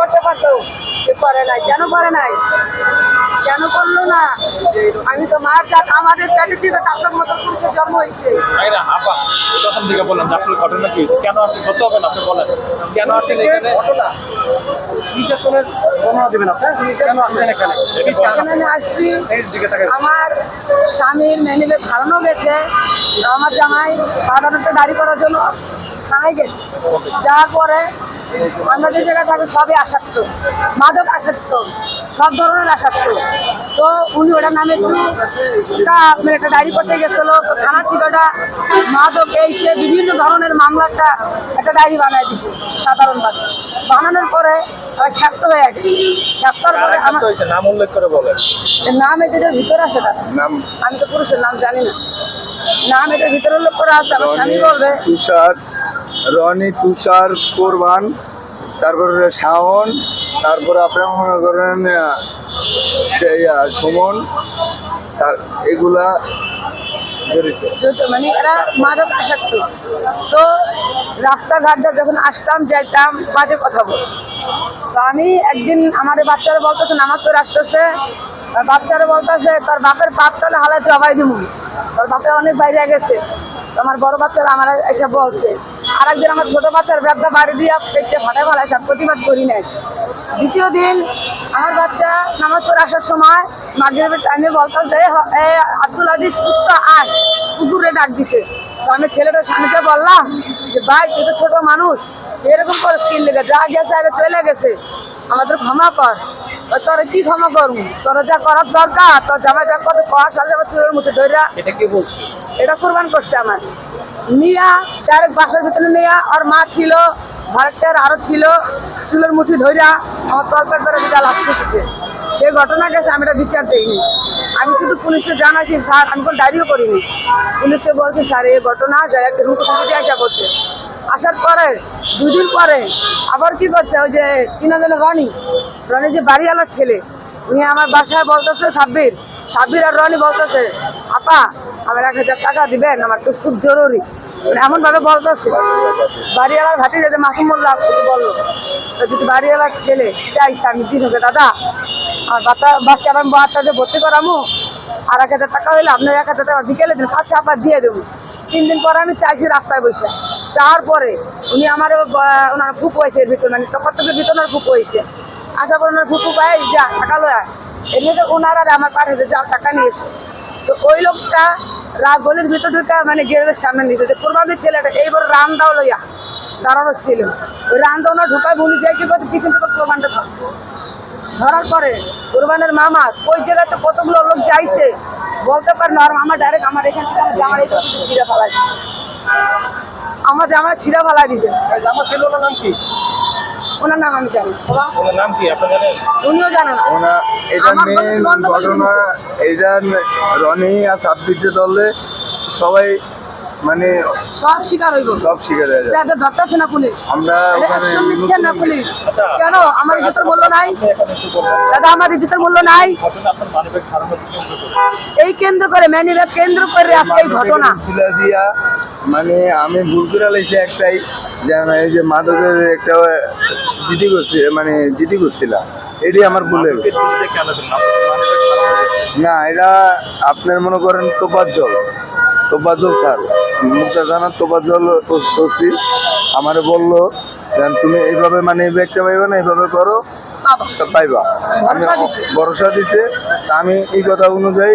করতে পারতো, সে করে নাই। কেন করে নাই? কেন করলো না? আমি তো মার জাত, আমাদের পেটে থেকে আপনার মতো পুরুষের জন্ম হয়েছে। আপা প্রথম দিকে বললাম যে আসলে ঘটনা কি হয়েছে, কেন আসছে ধরতে হবে না, আপনি বলেন কেন আসছেন এখানে? ঘটনা নির্যাতনের বর্ণনা দিবেন আপনি, কেন আসছেন এখানে? এখানে আমি আসছি, আমার স্বামীর মেনিবে হারানো গেছে। আমার জামাই সাধারণত দাড়ি করার জন্য থানায় গেছে। যাওয়ার পরে আমরা যে জায়গায় থাকি সবই আসক্ত, মাদক আসক্ত, সব ধরনের আসক্ত। তো উনি ওটার নামে আপনার একটা ডায়েরি করতে গেছিল, তো থানার থেকে ওটা মাদক এই সে বিভিন্ন ধরনের মামলাটা একটা ডায়েরি বানায় দিছে সাধারণভাবে। বানানোর পরে খ্যাপ্ত হয়ে গেছে। খ্যাপ্তার পরে আমার নাম উল্লেখ করে বলেন। নাম এদের ভিতরে আছে, তার নাম আমি তো পুরুষের নাম জানি না। নাম এদের ভিতরে উল্লেখ করে আছে, আমার স্বামী বলবে। তুষার, রনি, তুষার, কোরবান, তারপরে শাওন, তারপরে আপনার মনে করেন সুমন, এগুলা মানে এরা মাদক আসক্ত। তো রাস্তাঘাটে যখন আসতাম যাইতাম বাজে কথা বল। তো আমি একদিন আমার বাচ্চারা বলতেছে নামাজ পড়ে আসতেছে, বাচ্চারা বলতেছে তোর বাপের পাপ তাহলে হালা জবাই দিব, তোর বাপে অনেক বাইরে গেছে। আমার বড় বাচ্চারা আমার এসে বলছে। আর একদিন আমার ছোট বাচ্চার ব্যাগটা বাড়ি দিয়ে পেটে ফাটা ফেলাইছে, প্রতিবাদ করি নাই। দ্বিতীয় দিন আমার বাচ্চা নামাজ পড়ে আসার সময় মাগরিবের টাইমে বলতেছে আব্দুল আজিজ কুত্তা আয়, কুকুরে ডাক দিতে। তো আমি ছেলেটার স্বামীকে বললাম যে ভাই তুই তো ছোট মানুষ, এরকম করে স্কিল লেগে যা গেছে আগে চলে গেছে, আমাদের ক্ষমা কর। তোরা কি ক্ষমা করবো, তোরা যা করার দরকার তোর জামাই যা করে কর, সালে আমার চুলের মুঠে ধরা। এটা কি বলছি? এটা কোরবান করছে আমার নিয়া, ডাইরেক্ট বাসার ভিতরে নিয়া। আর মা ছিল, ভারতের আরো ছিল, চুলের মুঠি ধইরা আমার তলপেট ধরে বিটা লাগছে। সে ঘটনা গেছে, আমি এটা বিচার দিইনি। আমি শুধু পুলিশে জানাইছি স্যার, আমি কোনো ডায়েরিও করিনি। পুলিশে বলছি স্যার এই ঘটনা যায় একটা রুটে দিয়ে আসা করছে। আসার পরে 2 দিন পরে আবার কি করছে, ওই যে কিনা যেন রনি যে বাড়িওয়ালার ছেলে, উনি আমার বাসায় বলতেছে সাব্বির আর রনি বলতেছে আপা আমার 1000 টাকা দিবেন, আমার তো খুব জরুরি। এমন ভাবে বলতেছে। বাড়িওয়ালার ভাতি যাতে মাসুম মোল্লা শুধু বললো, তো যদি বাড়িওয়ালার ছেলে চাইছে আমি দিন হবে দাদা আর বাচ্চার আমি বাচ্চাকে ভর্তি করামো, আর 1000 টাকা হইলে আপনার 1000 টাকা বিকেলে দিন, আচ্ছা আবার দিয়ে দেবো। 3 দিন পরে আমি চাইছি রাস্তায় বসে। যাওয়ার পরে উনি আমার ওনার ফুপু হয়েছে এর ভিতরে, মানে টপার ভিতরে ওনার ফুপু হয়েছে। আসার পর ওনার ফুপু পাই যা টাকা লয়, এমনিতে ওনার আর আমার পাঠিয়ে যা টাকা নিয়ে এসে। তো ওই লোকটা গলির ভিতর ঢুকা মানে গেটের সামনে নিতে কোরবানির ছেলেটা এইবার রান দাও লইয়া দাঁড়ানো ছিল। ওই রান দাও না ঢুকায় বলি যাই কি করতে পিছন থেকে কোরবানটা ধরার পরে কোরবানের মামা ওই জায়গাতে কতগুলো লোক যাইছে বলতে পারে না। আর মামা ডাইরেক্ট আমার এখান থেকে আমার জামার এই ছিঁড়ে ফেলাই দিছে, আমার জামাটা ছিঁড়ে ফেলাই দিছে। আমার ছিল নাম কি? ওনার নাম আমি জানি, ওনার নাম কি আপনি জানেন? উনিও জানে না। এটা মেন ঘটনা, এটা রনি আর সাব্বির দলে সবাই মানে সব শিকার হইব, সব শিকার হয়ে যায়। তাদের ধরতেছে না পুলিশ, আমরা অ্যাকশন নিচ্ছে না পুলিশ। আচ্ছা, কেন আমার ইজ্জতের মূল্য নাই? আপনি এখানে একটু বলবেন দাদা আমার ইজ্জতের মূল্য নাই। ঘটনা আপনার মানবিক ধারণা কেন্দ্র করে এই কেন্দ্র করে ম্যানিব্যাগ কেন্দ্র করে আজকে এই ঘটনা। দিয়া মানে আমি ভুল করে লাইছি একটাই, যে এই যে মাদকের একটা জিডি করছি, মানে জিডি করছিলাম, এটাই আমার ভুল হয়ে গেছে। কেন দিন মানবিক ধারণা না, এটা আপনার মনে করেন তোপাজ্জল স্যার, মুক্তা থানার তোপাজ্জল ওসি আমারে বললো তুমি এইভাবে মানে এই ব্যাগটা পাইবা না, এইভাবে করো পাইবা। আমি ভরসা দিছে, আমি এই কথা অনুযায়ী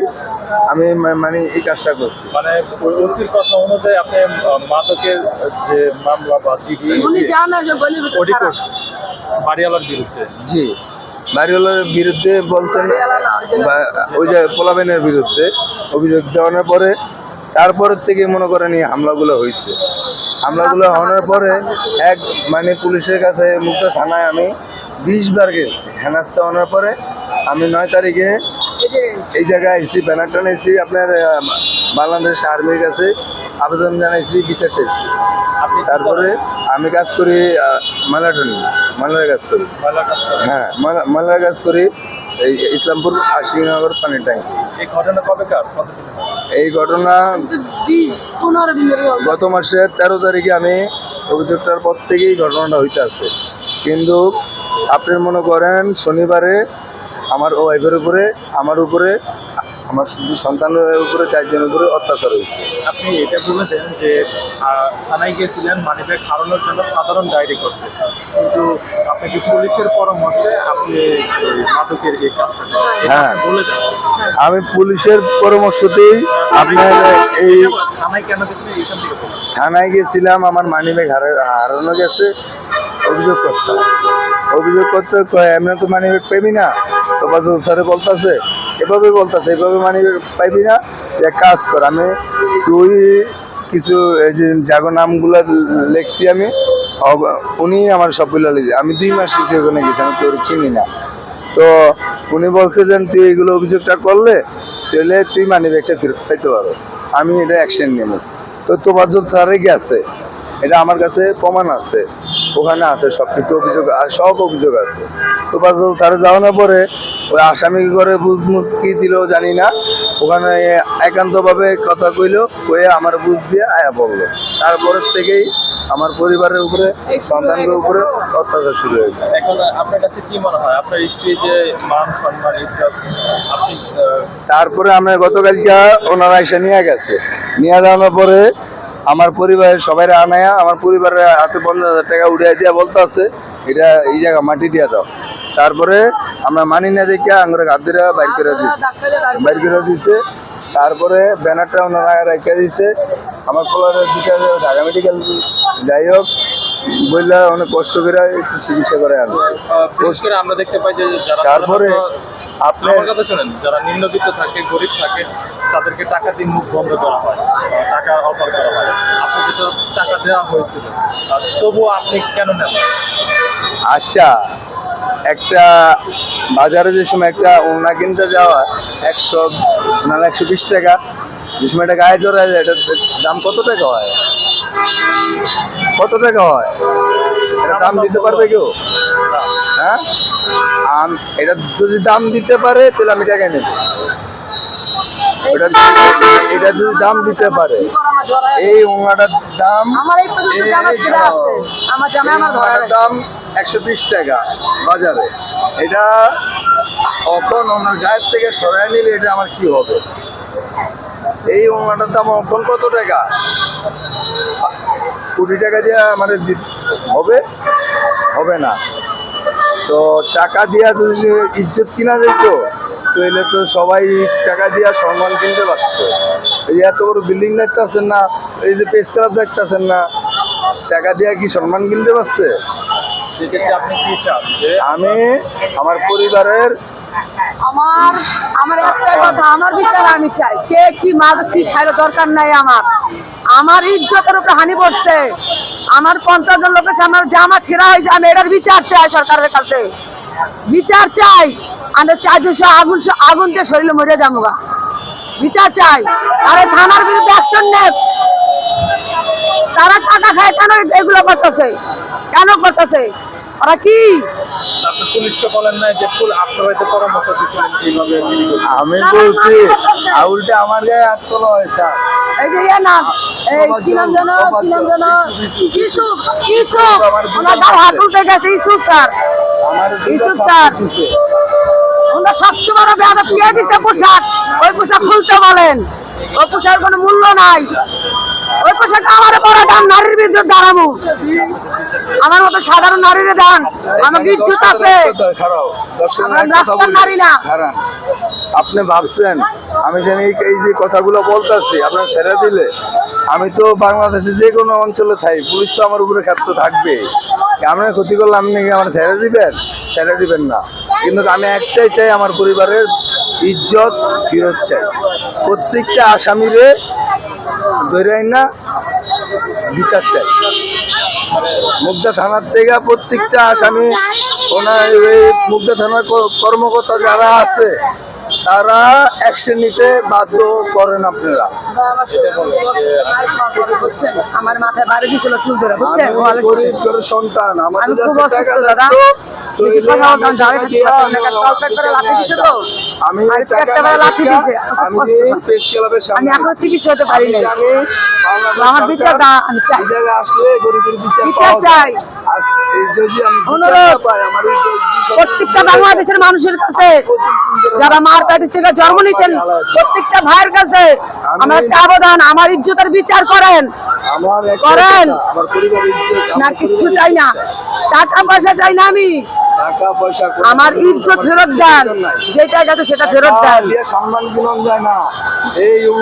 আমি মানে এই কাজটা করছি। মানে ওসির কথা অনুযায়ী আপনি মাদকের যে মামলা বা জিডি উনি জানা যে গলির ভিতরে খারাপ। বাড়িওয়ালার বিরুদ্ধে, জি বাড়িওয়ালার বিরুদ্ধে বলতেন, ওই যে পোলাবেনের বিরুদ্ধে অভিযোগ দেওয়ানোর পরে তারপরের থেকে মনে করেন এই হামলাগুলো হয়েছে। হামলাগুলো হওয়ার পরে এক মানে পুলিশের কাছে মুক্তা থানায় আমি 20 বার গেছি। হেনাস্তা হওয়ার পরে আমি 9 তারিখে এই জায়গায় আইসি, ব্যানার টানাইছি, আপনার বাংলাদেশ আর্মির কাছে আবেদন জানাইছি, বিচার চাইছি। তারপরে আমি কাজ করি মালায় কাজ করি, হ্যাঁ মালায় কাজ করি এই ইসলামপুর আশিনগর পানির ট্যাঙ্কি। এই ঘটনা কবেকার? এই ঘটনা 15 দিনের গত মাসের 13 তারিখে আমি অভিযোগটার পর থেকেই ঘটনাটা হইতে আছে। কিন্তু আপনি মনে করেন শনিবারে আমার ওয়াইফের উপরে, আমার উপরে, আমার শুধু সন্তানের উপরে, 4 জনের উপরে অত্যাচার হয়েছে। আপনি এটা বলেছেন যে থানায় গিয়েছিলেন মানিব্যাগ হারানোর জন্য সাধারণ ডায়েরি করতে, কিন্তু আপনি কি পুলিশের পরামর্শে আপনি ওই মাদকের এই কাজটা করেন? এটা হ্যাঁ। আপনি বলে দেন। আমি পুলিশের পরামর্শতেই আপনার এই থানায় কেন গেছিলেন এইখান থেকে বলুন। থানায় গেছিলাম, আমার মানিব্যাগ হারানো গেছে, অভিযোগ করতে কয় এমনি তো মানিব্যাগ পাইবি না। তো বাজুল স্যারে বলতেছে, এভাবে মানিব্যাগ পাইবি না, এক কাজ কর, তুই কিছু এই যে জাগো নামগুলো লিখছি আমি, উনি আমার সবগুলো লিখছে। আমি 2 মাস ওখানে গেছি, আমি তোর চিনি না। তো উনি বলছে যে তুই এগুলো অভিযোগটা করলে তাহলে তুই মানিব্যাগটা ফেরত পাইতে পারস, আমি এটা অ্যাকশন নেব। তো তোফাজ্জল স্যারে গেছে, এটা আমার কাছে প্রমাণ আছে, ওখানে আছে সব কিছু অভিযোগ, আর সব অভিযোগ আছে। তোফাজ্জল স্যারে যাওয়ানোর পরে ওই আসামি করে বুঝ কি দিল জানি না, ওখানে একান্তভাবে কথা কইলো, কয়ে আমার বুঝ দিয়ে আয়া বললো। তারপরের থেকেই আমার পরিবারের উপরে, সন্তানদের উপরে অত্যাচার শুরু হয়েছে। এখন আপনার কাছে কি মনে হয় আপনার স্ত্রী যে মান সম্মান ইজ্জত আপনি তারপরে আমরা গতকালকে ওনারা এসে নিয়ে গেছে, নিয়ে যাওয়ার পরে আমার পরিবারের সবাই আনায়া, আমার পরিবারের হাতে 50,000 টাকা উড়িয়ে দিয়া বলতে আছে এটা এই জায়গা মাটি দিয়ে দাও। তারপরে আমরা মানি না দেখে আমরা গাদিরা বাইর করে দিছে। তারপরে ব্যানারটা ওনারা রেখে দিছে। আমার পোলারের দুটা ঢাকা মেডিকেল যাই হোক বললে অনেক কষ্ট করে একটু চিকিৎসা করে আনছে। বিশেষ করে আমরা দেখতে পাই যে যারা তারপরে আপনার আমার কথা শোনেন, যারা নিম্নবিত্ত থাকে, গরিব থাকে, তাদেরকে টাকা দিয়ে মুখ বন্ধ করা হয়, টাকা অফার করা হয়। আপনাকে তো টাকা দেওয়া হয়েছিল, তবুও আপনি কেন নেন? আচ্ছা, একটা বাজারে যে সময় একটা ওড়না কিনতে যাওয়া 100 না 120 টাকা, যে সময় একটা গায়ে জড়া যায়, এটার দাম কত টাকা হয়? এটা দাম দিতে পারবে কেউ? হ্যাঁ, এটা যদি দাম দিতে পারে তাহলে আমি টাকা নেব। এটা যদি দাম দিতে পারে, এই ওড়নাটার দাম, আমার এই পর্যন্ত জামা ছেঁড়া আছে, আমার জামা আমার ঘরে ওড়নাটার দাম 120 টাকা বাজারে। এটা এখন ওনার গায়ের থেকে সরাই নিলে এটা আমার কি হবে? এই ওড়নাটার দাম এখন কত টাকা? কোটি টাকা দিয়ে আমাদের হবে না। তো টাকা দিয়া যদি ইজ্জত কিনা যেত তাহলে তো সবাই টাকা দিয়া সম্মান কিনতে পারতো। এই এত বড় বিল্ডিং দেখতেছেন না, এই যে প্রেস ক্লাব দেখতেছেন না, টাকা দিয়া কি সম্মান কিনতে পারছে? সেক্ষেত্রে আপনি কি চান যে আমি আমার পরিবারের আমার একটাই কথা, আমার বিচার আমি চাই। কে কি মাদক কি খাইলে দরকার নাই, আমার ইজ্জতের উপরে হানি পড়ছে। আমার 50 জন লোকের সামনে জামা ছেঁড়া হয়েছে, আমি এটার বিচার চাই সরকারের কাছে, বিচার চাই। আমি 400 আগুন দিয়ে শরীরে মরে যাবো, বিচার চাই। আরে থানার বিরুদ্ধে অ্যাকশন নেব। তারা টাকা খায় কেন এগুলো করতেছে? ওরা কি? আপনি পুলিশকে বলেন না যে আপনার হয়তো পরামর্শ দিচ্ছিলেন এইভাবে? আমি বলছি উল্টে আমার গায়ে হাত তোলা হয়েছে। এই যে ইয়ে নাম, এই কি নাম জানো, ইউসুফ, ওনার গায়ে হাত তুলতে গেছে ইউসুফ স্যার। ওনার সবচেয়ে বড় বেয়াদব কে দিচ্ছে পোশাক? ওই পোশাক খুলতে বলেন, ওই পোশাকের কোনো মূল্য নাই। ওই পোশাক আমার বড় দাম, নারীর বিরুদ্ধে দাঁড়াবো। আমার মতো সাধারণ নারীর দান, আমাকে ইজ্জত আছে, রাস্তার নারী না। আপনি ভাবছেন আমি জানি এই যে কথাগুলো বলতেছি আপনার ছেড়ে দিলে, আমি তো বাংলাদেশে যে কোনো অঞ্চলে থাই, পুলিশ তো আমার উপরে ক্ষেত্র থাকবে। আপনার ক্ষতি করলে আপনি কি আমার ছেড়ে দিবেন না। কিন্তু আমি একটাই চাই, আমার পরিবারের ইজ্জত ফেরত চাই। প্রত্যেকটা আসামিরে ধরে না বিচার চাই। মুগদা থানার থেকে প্রত্যেকটা আসামি, ওনার মুগদা থানার কর্মকর্তা যারা আছে তারা অ্যাকশন নিতে বাধ্য করেন আপনারা। আমার মাথায় বাড়ি দিয়েছিল চুল ধরে, বুঝছেন? গরিব ঘরের সন্তান, আমি খুব অসুস্থ দাদা। আমি এখনো চিকিৎসা হতে পারি নাই। আমার বিচার আমি চাই, আসলে গরিবের বিচার চাই। যদি আমি অনুরোধ পাই আমার প্রত্যেকটা বাংলাদেশের মানুষের কাছে যারা মার পেটের থেকে জন্ম নিতেন প্রত্যেকটা ভাইয়ের কাছে আমার একটা আবেদন, আমার ইজ্জতের বিচার করেন। আমার করেন। আমার পরিবারের ইজ্জত, না আমার কিচ্ছু পরিবারের চাই না, টাকা পয়সা চাই না আমি, টাকা পয়সা আমার ইজ্জত ফেরত দেন, যেটা গেছে সেটা ফেরত দেন। সম্মান গুণন যায় না এই